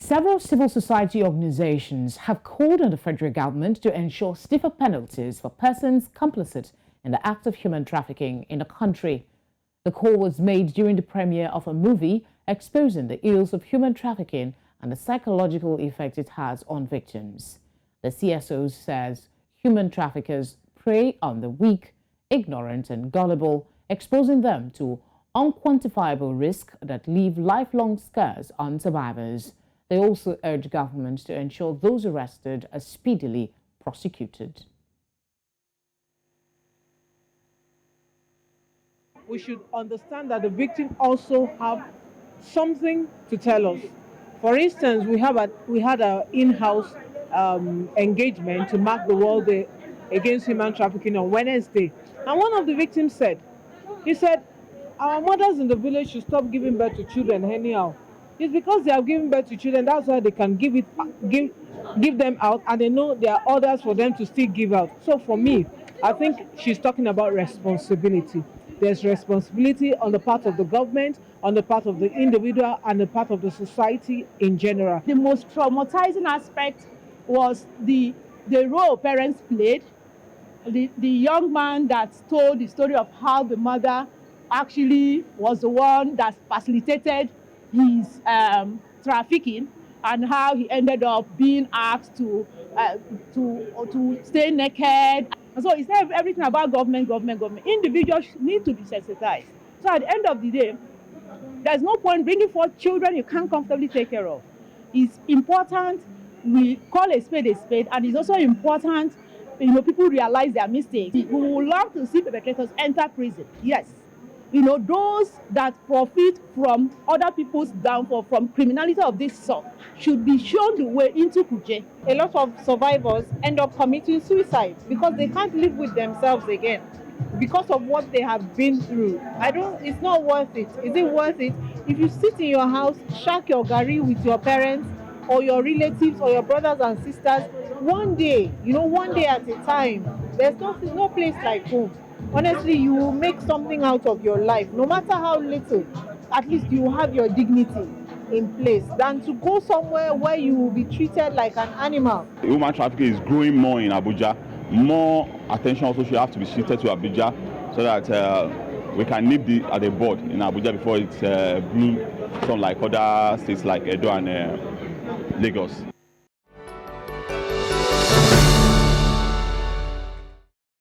Several civil society organizations have called on the federal government to ensure stiffer penalties for persons complicit in the act of human trafficking in the country. The call was made during the premiere of a movie exposing the ills of human trafficking and the psychological effect it has on victims. The CSO says human traffickers prey on the weak, ignorant and gullible, exposing them to unquantifiable risk that leave lifelong scars on survivors. They also urge government to ensure those arrested are speedily prosecuted. We should understand that the victim also have something to tell us. For instance, we had an in-house engagement to mark the World Day Against Human Trafficking on Wednesday, and one of the victims said, our mothers in the village should stop giving birth to children anyhow. It's because they are giving birth to children, that's why they can give them out, and they know there are others for them to still give out. So for me, I think she's talking about responsibility. There's responsibility on the part of the government, on the part of the individual, and the part of the society in general. The most traumatizing aspect was the role parents played. The young man that told the story of how the mother actually was the one that facilitated his trafficking, and how he ended up being asked to stay naked. And so it's not everything about government. Individuals need to be sensitized. So at the end of the day, there's no point bringing forth children you can't comfortably take care of. It's important we call a spade, and it's also important, people realize their mistakes. We would love to see perpetrators enter prison, yes. Those that profit from other people's downfall, from criminality of this sort, should be shown the way into Kuje. A lot of survivors end up committing suicide because they can't live with themselves again because of what they have been through. It's not worth it. Is it worth it? If you sit in your house, shack your gari with your parents or your relatives or your brothers and sisters, one day at a time, there's no place like home. Honestly, you will make something out of your life, no matter how little. At least you have your dignity in place than to go somewhere where you will be treated like an animal. Human trafficking is growing more in Abuja. More attention also should have to be shifted to Abuja so that we can nip at the bud in Abuja before it blooms some like other states like Edo and Lagos.